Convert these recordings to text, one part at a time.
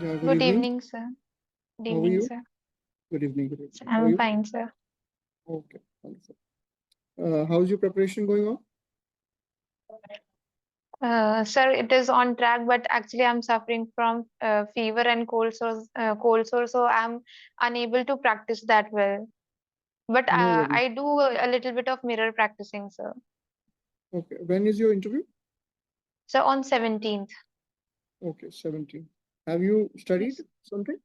Yeah, good Good evening. evening, sir. Good How are evening, you? sir. Good evening. Good evening. How are I'm you? fine, sir. Okay, wonderful. How's your preparation going on? Sir, it is on track, but actually I'm suffering from fever and cold sore, so I'm unable to practice that well. But No worries. I do a little bit of mirror practicing, sir. Okay, when is your interview? So on 17th. Okay, 17. Have you studied Yes. something?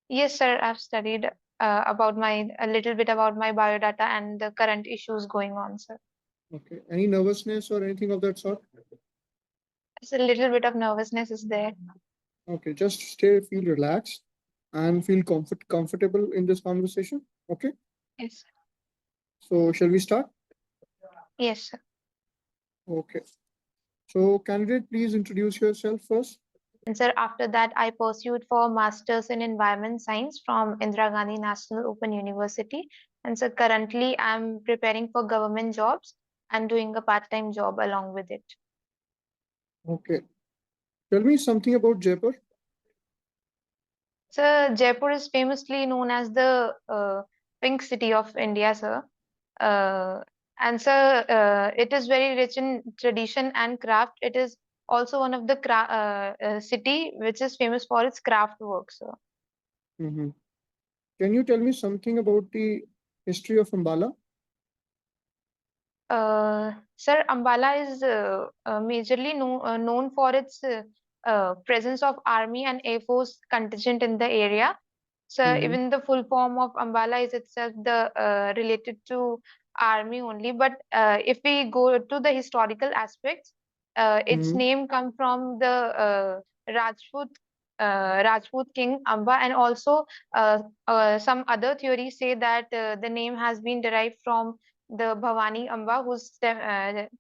Yes, sir. I've studied about a little bit about my biodata and the current issues going on, sir. Okay. Any nervousness or anything of that sort? So a little bit of nervousness is there. Okay, just feel relaxed and feel comfortable in this conversation. Okay. Yes. So shall we start? Yes, sir. Okay. So candidate, please introduce yourself first. And sir, after that, I pursued for Masters in Environment Science from Indira Gandhi National Open University. And so currently I'm preparing for government jobs and doing a part-time job along with it. Okay. Tell me something about Jaipur. So Jaipur is famously known as the pink city of India, sir. Uh, and so it is very rich in tradition and craft. It is also one of the city which is famous for its craft work, sir. Mm-hmm. Can you tell me something about the history of Ambala? Sir, Ambala is majorly known for its presence of army and air force contingent in the area. So Mm-hmm. even the full form of Ambala is itself the related to army only. But if we go to the historical aspects, its Mm-hmm. name comes from the Rajput king Amba, and also some other theories say that the name has been derived from the Bhavani Amba, whose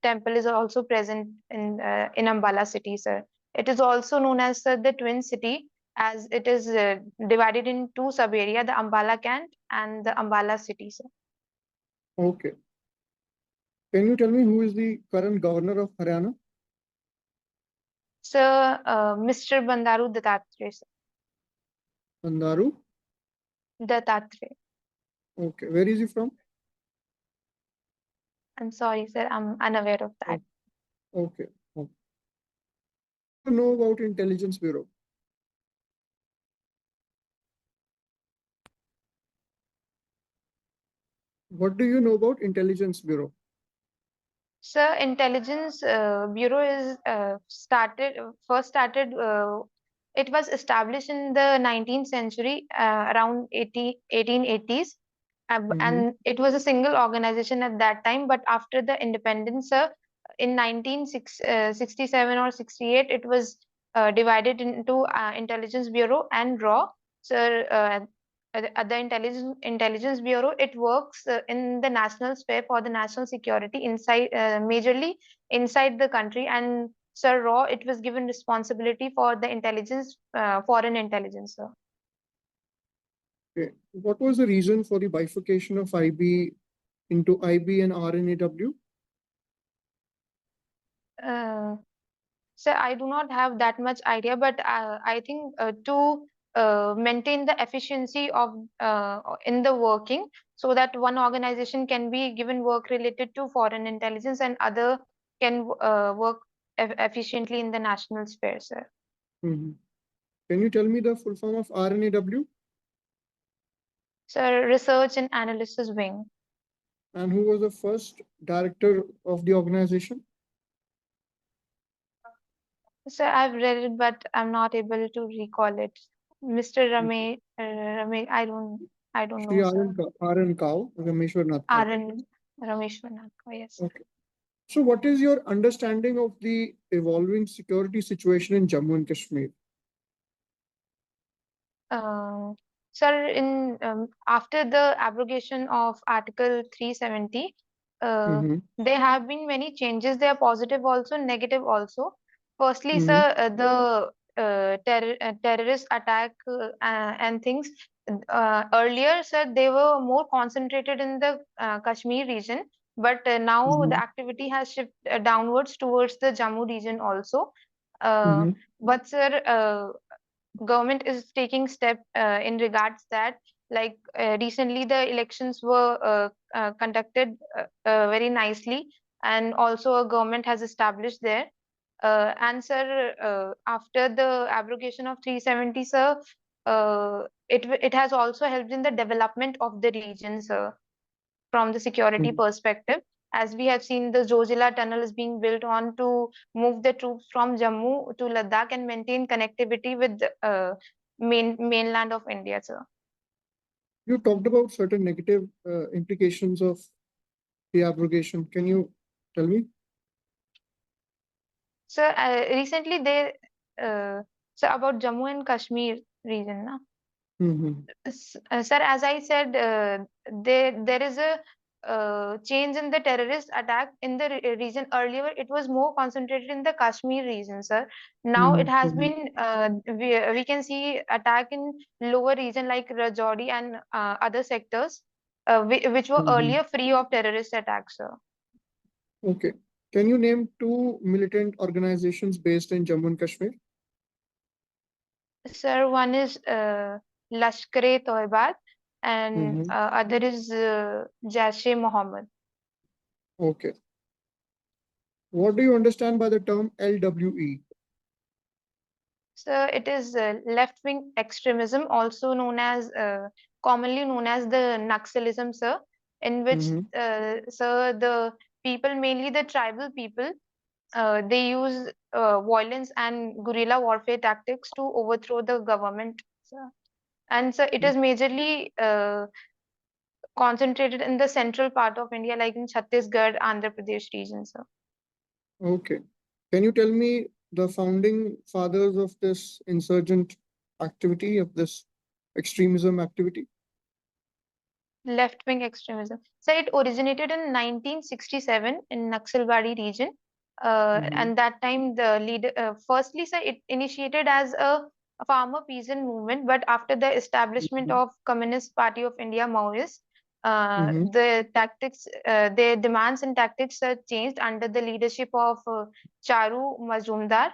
temple is also present in Ambala city, sir. It is also known as the twin city, as it is divided in two sub area, the Ambala Cant and the Ambala city, sir. Okay. Can you tell me who is the current governor of Haryana? Sir, Mr. Bandaru Dattatreya, sir. Bandaru. Dattatreya. Okay. Where is he from? I'm sorry, sir, I'm unaware of that. Okay. Okay. You know about Intelligence Bureau? What do you know about Intelligence Bureau? Sir, Intelligence Bureau is first started. It was established in the 19th century, around 1880s, Mm-hmm. and it was a single organization at that time. But after the independence, in 1967 or 68, it was divided into Intelligence Bureau and RAW. So, at the intelligence bureau, it works in the national sphere for the national security inside, majorly inside the country. And sir, raw, it was given responsibility for the intelligence, foreign intelligence, sir. Okay. What was the reason for the bifurcation of IB into IB and RNAW? uh, So I do not have that much idea, but I think to maintain the efficiency of in the working, so that one organization can be given work related to foreign intelligence and other can work efficiently in the national sphere, sir. Mm-hmm. Can you tell me the full form of RNAW? Sir, research and analysis wing. And who was the first director of the organization? Sir, I've read it, but I'm not able to recall it. Mr. Rame, I don't Shri know, sir. R.N. Kao, Rameshwar Kao. RN Rameshwar, yes. Okay. So, what is your understanding of the evolving security situation in Jammu and Kashmir? Uh, Sir, in after the abrogation of Article 370, Mm-hmm. there have been many changes. They are positive also, negative also. Firstly, Mm-hmm. sir, the terrorist attack and things. Earlier, sir, they were more concentrated in the Kashmir region, but now the Mm-hmm. activity has shifted downwards towards the Jammu region also. Uh, Mm-hmm. but sir, government is taking step in regards that, like recently the elections were conducted very nicely, and also a government has established there. And sir, after the abrogation of 370, sir, it has also helped in the development of the region, sir, from the security Mhm. perspective. As we have seen, the Zojila tunnel is being built on to move the troops from Jammu to Ladakh and maintain connectivity with mainland of India, sir. You talked about certain negative implications of the abrogation. Can you tell me? Sir, recently they, sir, about Jammu and Kashmir region, na? Mhm. Sir, as I said, there is a change in the terrorist attack in the region. Earlier, it was more concentrated in the Kashmir region, sir. Now it Mhm. has Mhm. been we can see attack in lower region like Rajouri and other sectors, which were Mhm. earlier free of terrorist attacks, sir. Okay. Can you name two militant organizations based in Jammu and Kashmir? Sir, one is Lashkar-e-Toiba, and Mhm. other is Jaish-e-Mohammed. Okay. What do you understand by the term LWE? So it is left-wing extremism, also known as commonly known as the Naxalism, sir, in which Mhm. sir, the people, mainly the tribal people, they use violence and guerrilla warfare tactics to overthrow the government, sir. And so it is majorly concentrated in the central part of India, like in Chhattisgarh, Andhra Pradesh region, sir. Okay. Can you tell me the founding fathers of this insurgent activity, of this extremism activity? Left-wing extremism. So it originated in 1967 in Naxalbari region. Mhm. And that time the leader, firstly, so it initiated as a farmer peasant movement, but after the establishment Mhm. of Communist Party of India, Maoist, Mhm. the tactics, their demands and tactics changed under the leadership of Charu Mazumdar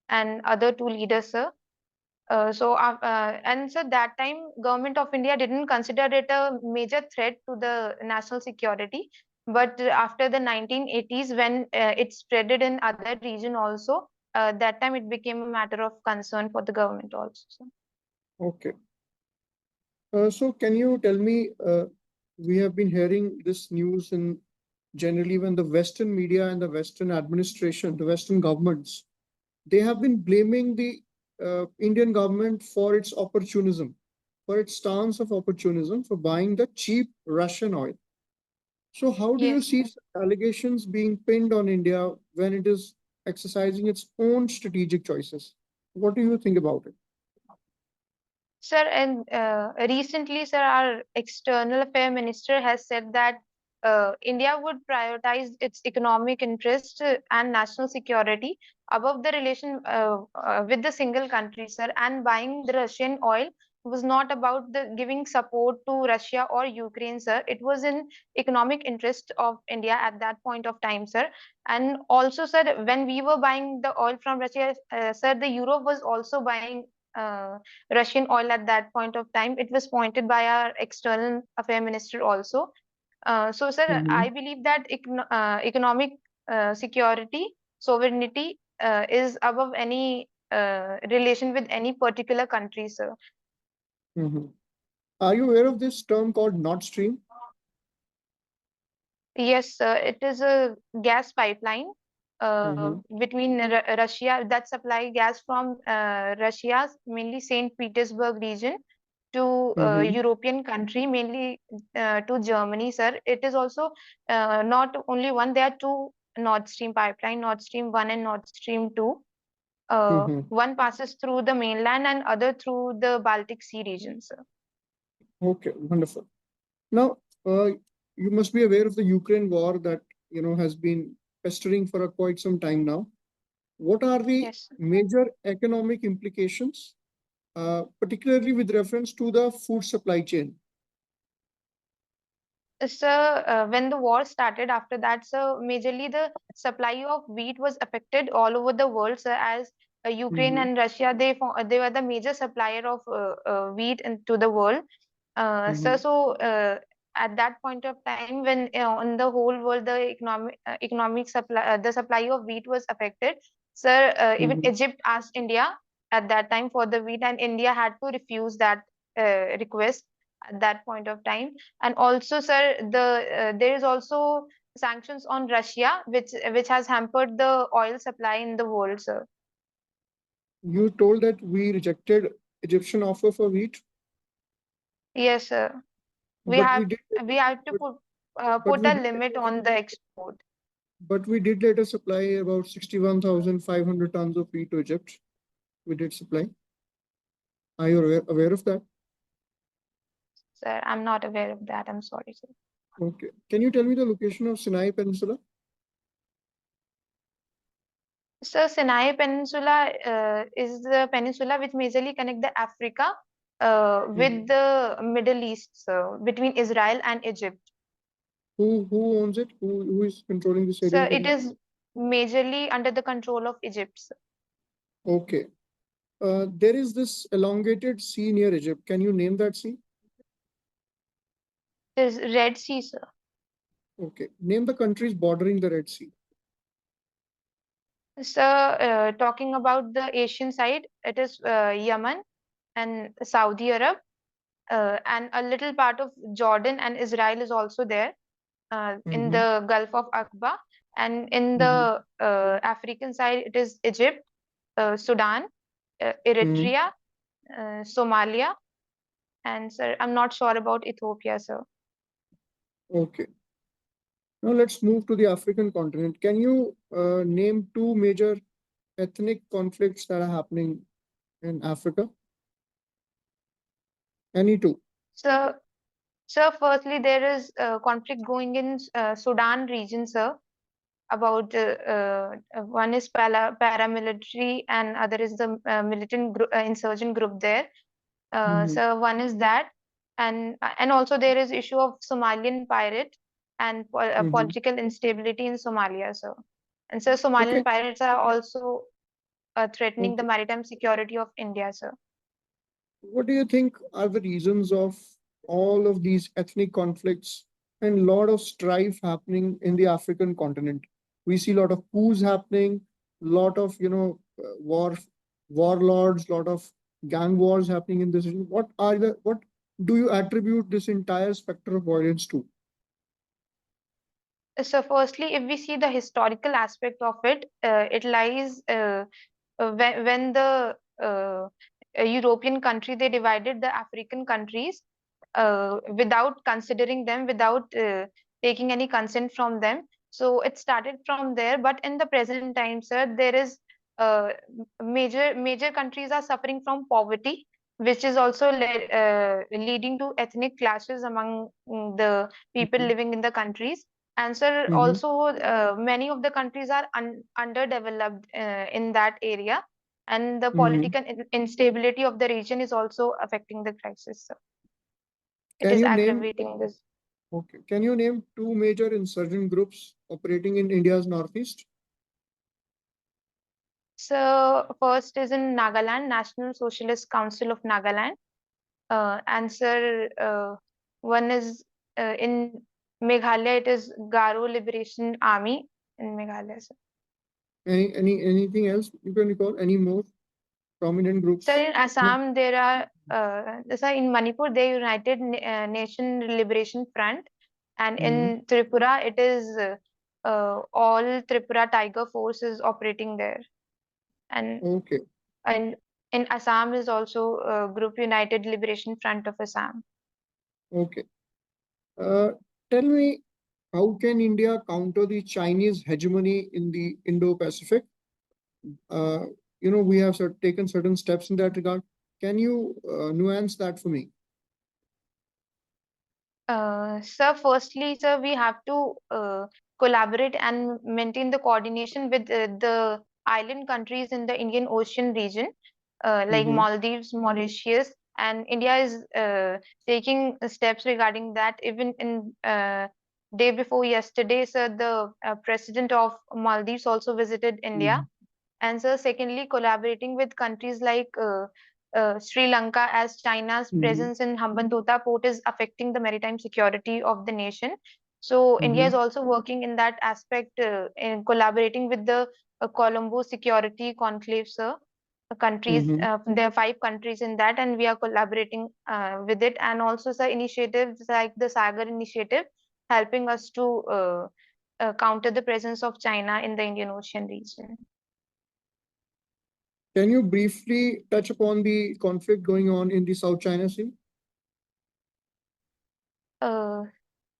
and other two leaders, sir. And so that time, government of India didn't consider it a major threat to the national security. But after the 1980s, when it spreaded in other region also, that time it became a matter of concern for the government also. Okay. So can you tell me, we have been hearing this news in generally when the Western media and the Western administration, the Western governments, they have been blaming the Indian government for its opportunism, for its stance of opportunism, for buying the cheap Russian oil. So how do you Yes. see allegations being pinned on India when it is exercising its own strategic choices? What do you think about it? Sir, and recently, sir, our external affair minister has said that India would prioritize its economic interest and national security above the relation with the single country, sir. And buying the Russian oil was not about the giving support to Russia or Ukraine, sir. It was in economic interest of India at that point of time, sir. And also, sir, when we were buying the oil from Russia, sir, the Europe was also buying. Russian oil at that point of time. It was pointed by our external affair minister also. So, sir, Mhm. I believe that economic security, sovereignty is above any relation with any particular country, sir. Mhm. Are you aware of this term called Nord Stream? Yes, it is a gas pipeline Mhm. between Russia that supply gas from Russia's mainly Saint Petersburg region to Mhm. European country, mainly to Germany, sir. It is also not only one, there are two Nord Stream pipeline, Nord Stream 1 and Nord Stream 2. Mhm. One passes through the mainland and other through the Baltic Sea region, sir. Okay, wonderful. Now, you must be aware of the Ukraine war that has been pestering for quite some time now. What are the Yes. major economic implications, particularly with reference to the food supply chain? So, when the war started after that, so majorly the supply of wheat was affected all over the world, sir, as Ukraine and Russia, they were the major supplier of wheat to the world. At that point of time, when on the whole world the economic supply, the supply of wheat was affected, sir, even Egypt asked India at that time for the wheat, and India had to refuse that request at that point of time. And also, sir, there is also sanctions on Russia, which has hampered the oil supply in the world, sir. You told that we rejected Egyptian offer for wheat, Yes, sir. We but we have did, we have to but, but put we a did, limit on the export. but we did later supply about 61,500 tons of wheat to Egypt. We did supply. Are you aware of that? Sir, I'm not aware of that. I'm sorry, sir. Okay. Can you tell me the location of Sinai Peninsula? So Sinai Peninsula is the peninsula which majorly connect the Africa with the Middle East, so between Israel and Egypt. Who owns it? Who is controlling this So area it currently? is majorly under the control of Egypt, sir. Okay. There is this elongated sea near Egypt. Can you name that sea? There's Red Sea, sir. Okay. Name the countries bordering the Red Sea. So talking about the Asian side, it is Yemen and Saudi Arab, and a little part of Jordan and Israel is also there in Mm-hmm. the Gulf of Aqaba. And in Mm-hmm. the African side, it is Egypt, Sudan, Mm-hmm. Eritrea, Somalia, and sir, I'm not sure about Ethiopia, sir. Okay. Now let's move to the African continent. Can you name two major ethnic conflicts that are happening in Africa? Any two? So, sir, firstly, there is conflict going in Sudan region, sir. About one is paramilitary and other is the militant insurgent group there. Mm-hmm. So one is that, and also there is issue of Somalian pirate and Mm-hmm. political instability in Somalia, sir. And so Somalian Okay. pirates are also threatening the Okay. maritime security of India, sir. What do you think are the reasons of all of these ethnic conflicts and a lot of strife happening in the African continent? We see a lot of coups happening, lot of warlords, lot of gang wars happening in this region. What do you attribute this entire spectrum of violence to? So firstly, if we see the historical aspect of it, it lies when the European country they divided the African countries without considering them, without taking any consent from them. So it started from there. But in the present time, sir, there is major countries are suffering from poverty, which is also leading to ethnic clashes among the people Mhm. living in the countries. And sir, Mhm. also many of the countries are underdeveloped in that area, and the Mhm. political instability of the region is also affecting the crisis. So it Can is you name aggravating this. Okay. Can you name two major insurgent groups operating in India's northeast? So first is in Nagaland, National Socialist Council of Nagaland. Answer one is in Meghalaya. It is Garo Liberation Army in Meghalaya. Sir. Anything else you can recall? Any more prominent So groups? in Assam, there are so in Manipur, they United Nation Liberation Front, and Mhm. in Tripura, it is all Tripura Tiger Force is operating there, and Okay. and in Assam is also Group United Liberation Front of Assam. Okay. Uh, Tell me, how can India counter the Chinese hegemony in the Indo-Pacific? Uh, we have taken certain steps in that regard. Can you nuance that for me? Sir, firstly, sir, we have to collaborate and maintain the coordination with the island countries in the Indian Ocean region, like Mm-hmm. Maldives, Mauritius, and India is taking steps regarding that. Even in day before yesterday, sir, the president of Maldives also visited India, And so secondly, collaborating with countries like Sri Lanka, as China's Mm-hmm. presence in Hambantota port is affecting the maritime security of the nation. So India is Mm-hmm. also working in that aspect, in collaborating with the Colombo Security Conclave, sir. Countries, Mm-hmm. there are 5 countries in that, and we are collaborating with it. And also, sir, initiatives like the Sagar initiative, helping us to counter the presence of China in the Indian Ocean region. Can you briefly touch upon the conflict going on in the South China Sea? Uh,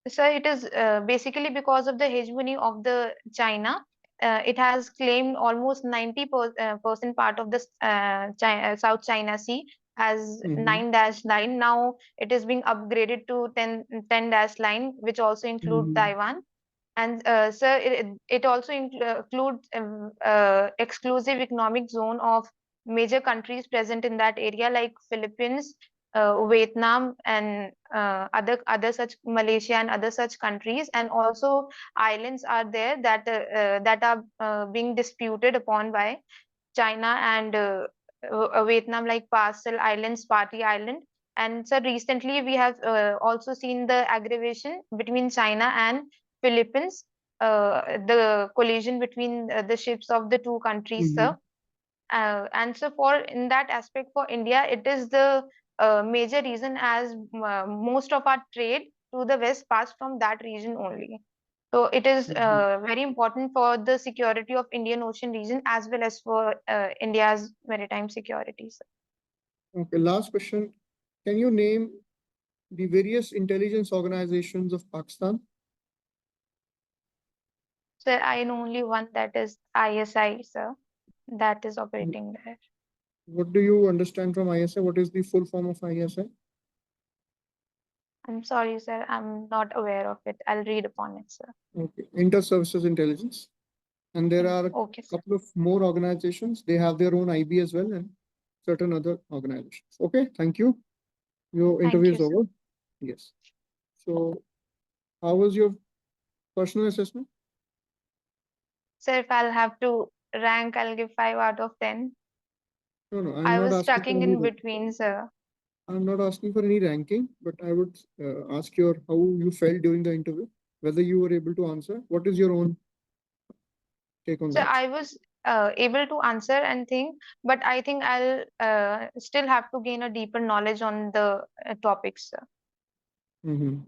So it is basically because of the hegemony of the China. It has claimed almost 90% part of the South China Sea as Mm-hmm. 9-line. Now it is being upgraded to 10-line, which also include Mm-hmm. Taiwan. And sir, it also includes exclusive economic zone of major countries present in that area, like Philippines, Vietnam, and other such Malaysia and other such countries. And also islands are there that are being disputed upon by China and Vietnam, like Parcel Islands, Party Island. And so recently we have also seen the aggravation between China and Philippines, the collision between the ships of the two countries, Mm-hmm. sir. And so for in that aspect for India, it is the major reason, as most of our trade to the west pass from that region only. So it is Mm-hmm. very important for the security of Indian Ocean region as well as for India's maritime security, sir. Okay, last question. Can you name the various intelligence organizations of Pakistan? So I know only one, that is ISI, sir, that is Mm, operating there. what do you understand from ISI? What is the full form of ISI? I'm sorry, sir, I'm not aware of it. I'll read upon it, sir. Okay, Inter-Services Intelligence. And there are a Okay, sir. couple of more organizations. They have their own IB as well and certain other organizations. Okay, thank you. Your Thank interview you, is sir. over. Yes. So, how was your personal assessment? Sir, if I'll have to rank, I'll give 5 out of 10. No, no, I'm I not was asking stuck for any. in between, sir. I'm not asking for any ranking, but I would ask your how you felt during the interview, whether you were able to answer. What is your own take on So that? I was able to answer and think, but I think I'll still have to gain a deeper knowledge on the topics, sir. Mhm.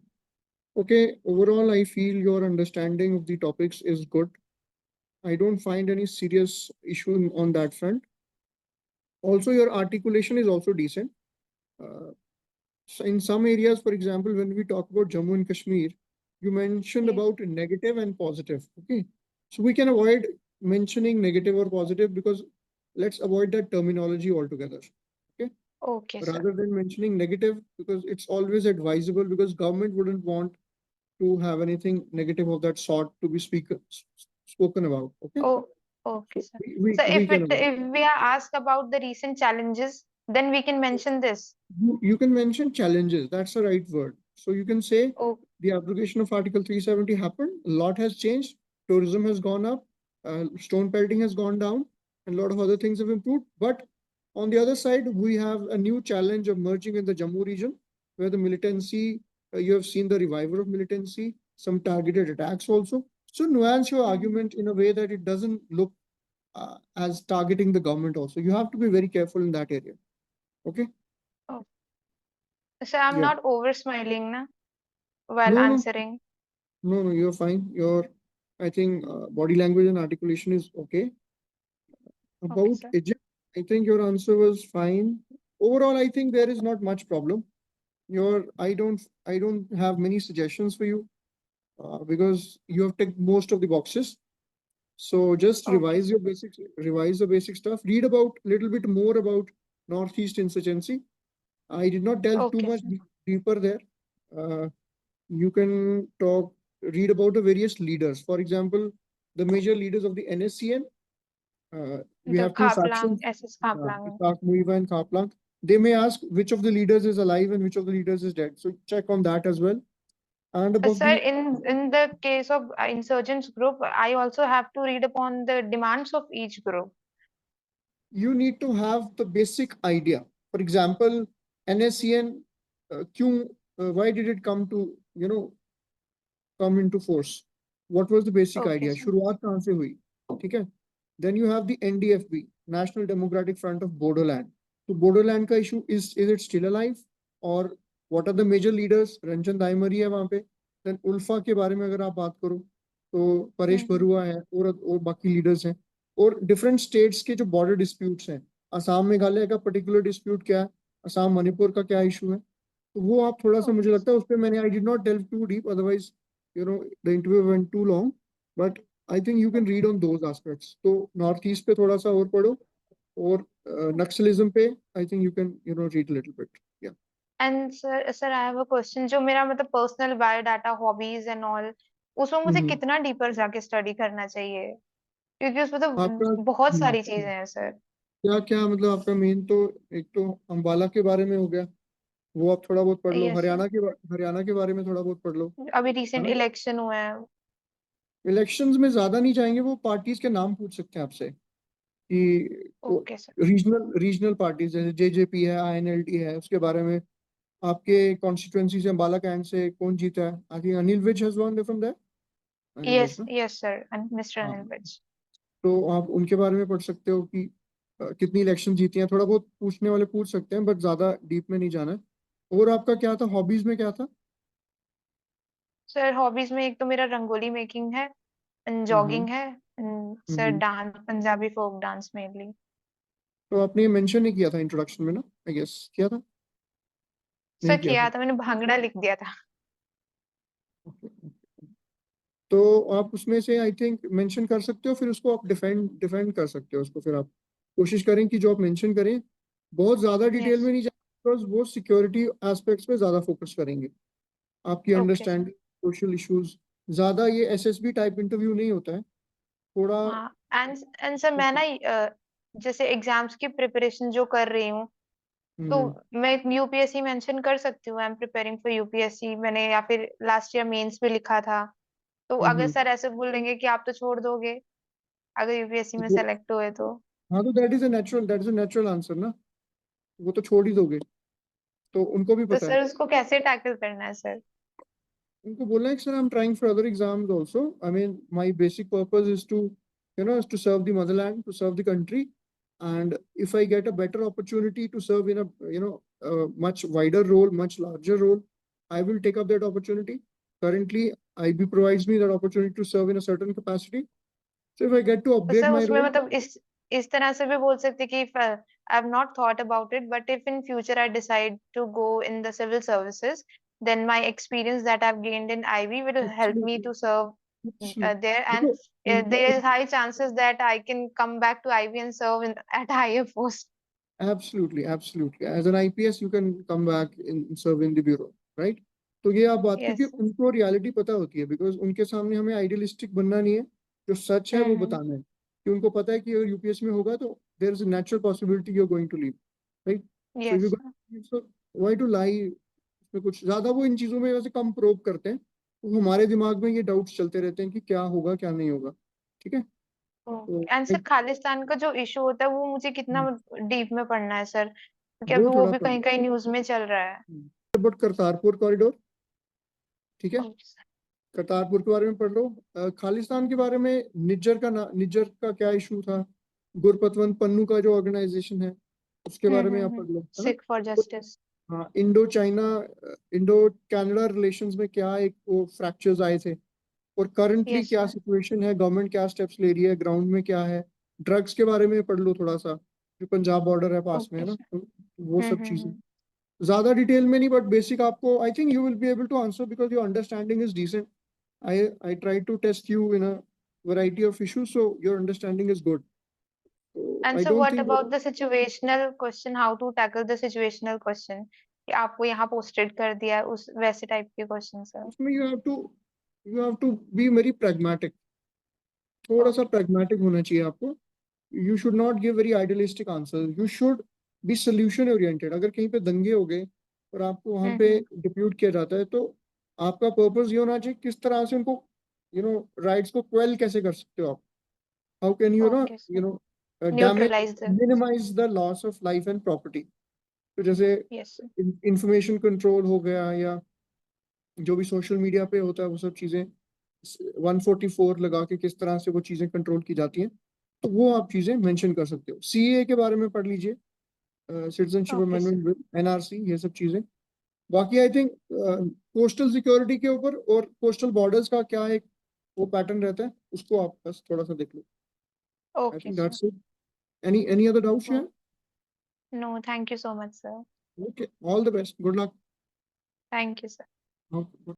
Okay, overall, I feel your understanding of the topics is good. I don't find any serious issue on that front. Also, your articulation is also decent. Uh, so in some areas, for example, when we talk about Jammu and Kashmir, you mentioned Yes. about negative and positive. Okay, so we can avoid mentioning negative or positive because let's avoid that terminology altogether. Okay, Okay, sir. rather than mentioning negative because it's always advisable because government wouldn't want to have anything negative of that sort to be spoken about. Okay, Oh, okay, so sir. So we can avoid. if we are asked about the recent challenges, then we can mention this. You can mention challenges. That's the right word. So you can say Oh, the application of Article 370 happened. A lot has changed. Tourism has gone up. Stone pelting has gone down, and a lot of other things have improved. But on the other side, we have a new challenge emerging in the Jammu region, where the militancy. You have seen the revival of militancy, some targeted attacks also. So nuance your mhm. argument in a way that it doesn't look as targeting the government. Also, you have to be very careful in that area. Okay. Oh. So I'm Yeah. not over smiling na, while No, no, answering. no, no, you're fine. I think, body language and articulation is okay. Okay, About sir. Egypt, I think your answer was fine. Overall, I think there is not much problem. I don't have many suggestions for you because you have ticked most of the boxes. So just Okay, sir. revise the basic stuff. Read about a little bit more about Northeast insurgency. I did not delve too Okay, much sir. deeper there. Uh, you can read about the various leaders. For example, the major leaders of the NSCN. We The have two Khaplang, factions, SS Khaplang. Isaac Muiva and Kaplan. They may ask which of the leaders is alive and which of the leaders is dead. So check on that as well. And above Sir, the in the case of insurgents group, I also have to read upon the demands of each group. you need to have the basic idea. For example, NSCN, why did it come to, come into force? What was the basic Okay, idea? sir. शुरुआत कहाँ से हुई? ठीक है? Then you have the NDFB, National Democratic Front of Bodoland. So Bodoland का issue is it still alive? और what are the major leaders? Ranjan दाइमरी है वहाँ पे. Then उल्फा के बारे में अगर आप बात करो तो परेश बरुआ है और बाकी लीडर्स हैं. और डिफरेंट स्टेट्स के जो बॉर्डर डिस्प्यूट्स हैं, असम मेघालय का पर्टिकुलर डिस्प्यूट क्या है, असम मणिपुर का क्या इशू है, तो वो आप थोड़ा सा, मुझे ओके लगता है उस पर मैंने I did not delve too deep, otherwise the interview went too long, but I think you can read on those aspects. तो नॉर्थ ईस्ट पे थोड़ा सा और पढ़ो, और नक्सलिज्म पे I think you can read little bit. या and sir I have a question, जो मेरा मतलब personal biodata, hobbies and all, उसमें मुझे कितना डीपर जाके स्टडी करना चाहिए? क्योंकि उसमें आपका तो बहुत सारी चीजें हैं सर। क्या क्या मतलब आपका मेन तो, एक तो अम्बाला के बारे में हो गया, वो आप थोड़ा बहुत पढ़ लो. Yes sir. हरियाणा के बारे में थोड़ा बहुत पढ़ लो, अभी है रिसेंट ना. इलेक्शन हुए हैं। इलेक्शंस में ज्यादा नहीं जाएंगे, वो पार्टीज के नाम पूछ सकते हैं आपसे कि okay sir. Regional regional parties जैसे जेजेपी है, आईएनएलडी है, उसके बारे में. आपके कॉन्स्टिट्यूएंसी से, अम्बाला कैंट से कौन जीता है? I think Anil Vij has won from there. Anil yes Vij ना. यस सर, मिस्टर हाँ, अनिल विज। तो आप उनके बारे में पढ़ सकते हो कि कितनी इलेक्शन जीती हैं. थोड़ा बहुत पूछने वाले पूछ सकते हैं, बट ज्यादा डीप में नहीं जाना है. और आपका क्या था, हॉबीज में क्या था? सर हॉबीज में एक तो मेरा रंगोली मेकिंग है, हम्म. जॉगिंग है, sir hmm. Dance, Punjabi folk dance mainly. तो आपने ये मेंशन नहीं किया था इंट्रोडक्शन में ना, आई गेस किया था, सर नहीं किया किया था. था, मैंने भांगड़ा लिख दिया था। तो आप उसमें से आई थिंक मेंशन कर सकते हो, फिर उसको आप डिफेंड डिफेंड कर सकते हो उसको. फिर आप कोशिश करें कि जो आप मेंशन करें बहुत ज्यादा डिटेल यस। में नहीं जाए, बिकॉज वो सिक्योरिटी एस्पेक्ट्स पे ज्यादा फोकस करेंगे. आपकी okay sir. Understanding social issues, ज्यादा ये एसएसबी टाइप इंटरव्यू नहीं होता है, थोड़ा. हाँ, एंड सर मैं ना जैसे एग्जाम्स की प्रिपरेशन जो कर रही हूँ, तो हम्म. मैं यूपीएससी मेंशन कर सकती हूँ, I am preparing for UPSC, मैंने या फिर लास्ट ईयर मेंस भी लिखा था। तो अगर हम्म. सर ऐसे बोलेंगे कि आप तो छोड़ दोगे अगर यूपीएससी में सेलेक्ट हुए तो? हाँ, तो that is a natural answer ना, वो तो छोड़ ही दोगे, तो उनको भी पता है. सर उसको कैसे टैकल करना है सर? उनको बोलना है कि sir I am trying for other exams also. I mean my basic purpose is to to serve the motherland, to serve the country, and if I get a better opportunity to serve in a much wider role, much larger role, I will take up that opportunity. Currently IB provides me that opportunity to serve in a certain capacity, so if I get to तो upgrade sir my उसमें role. मतलब इस तरह से भी बोल सकते कि if I have not thought about it, but if in future I decide to go in the civil services, then my experience that I've gained in IB will help me Absolutely. to serve Absolutely. there, and देखो, उनका there is high chances that I can come back to IB and serve at higher post. Absolutely, absolutely. As an IPS, you can come back in serve in the bureau, right? तो ये आप बात, क्योंकि Yes. उनको reality पता होती है, because उनके सामने हमें आइडियलिस्टिक बनना नहीं है, जो सच है वो हम्म। बताना है. कि उनको पता है कि अगर यूपीएस में होगा तो there is a natural possibility you are going to leave, right. So yes. You why to lie. उसमें कुछ ज्यादा वो इन चीजों में वैसे कम प्रोब करते हैं, तो हमारे दिमाग में ये डाउट्स चलते रहते हैं कि क्या होगा क्या नहीं होगा. ठीक है. तो एंड सर खालिस्तान का जो इशू होता है वो मुझे कितना डीप में पढ़ना है सर, क्योंकि अभी वो वो थोड़ा भी कहीं कहीं न्यूज में चल रहा है। बट करतारपुर कॉरिडोर, ठीक है, ओके सर। करतारपुर के बारे में पढ़ लो. खालिस्तान के बारे में निज्जर का क्या इशू था, गुरपतवंत पन्नू का जो ऑर्गेनाइजेशन है, उसके बारे में आप पढ़ लो, है ना. सिक फॉर तो जस्टिस। हाँ, इंडो कनाडा रिलेशंस में क्या एक वो फ्रैक्चर्स आए थे, और करंटली यस क्या सर। सिचुएशन है, गवर्नमेंट क्या स्टेप्स ले रही है, ग्राउंड में क्या है. ड्रग्स के बारे में पढ़ लो थोड़ा सा, जो पंजाब बॉर्डर है पास में, है ओके ना, सर। तो वो सब चीजें ज्यादा डिटेल में नहीं, बट बेसिक आपको I think you will be able to answer because your understanding is decent. I try to test you in a variety of issues, so your understanding is good. So and I sir don't what think about the situational question, how to tackle the situational question, कि आपको यहाँ posted कर दिया है उस वैसे type के question sir? उसमें you have to be very pragmatic. थोड़ा सा ओके। pragmatic होना चाहिए आपको. You should not give very idealistic answers. You should be solution oriented. अगर कहीं पे दंगे हो गए और आपको वहां पे हम्म। डिप्यूट किया जाता है, तो आपका पर्पस ये होना चाहिए किस तरह से उनको राइट्स को क्वेल कैसे कर सकते हो आप. How can you know okay you sir. No damage, Neutralize the. minimize the loss of life and property. तो जैसे Yes, sir. इंफॉर्मेशन कंट्रोल हो गया या जो भी सोशल मीडिया पे होता है वो सब चीजें 144 लगा के किस तरह से वो चीजें कंट्रोल की जाती हैं, तो वो आप चीजें मेंशन कर सकते हो। सीए के बारे में पढ़ लीजिए, citizenship Okay, sir. Amendment bill, NRC, ये सब चीजें। बाकी आई थिंक कोस्टल सिक्योरिटी के ऊपर और कोस्टल बॉर्डर्स का क्या एक वो पैटर्न रहता है, उसको आप बस थोड़ा सा देख लो। आई Okay, think sir. That's it. Any other doubts you Oh, have? no, thank you so much, sir. Okay, all the best, good luck. Thank you, sir.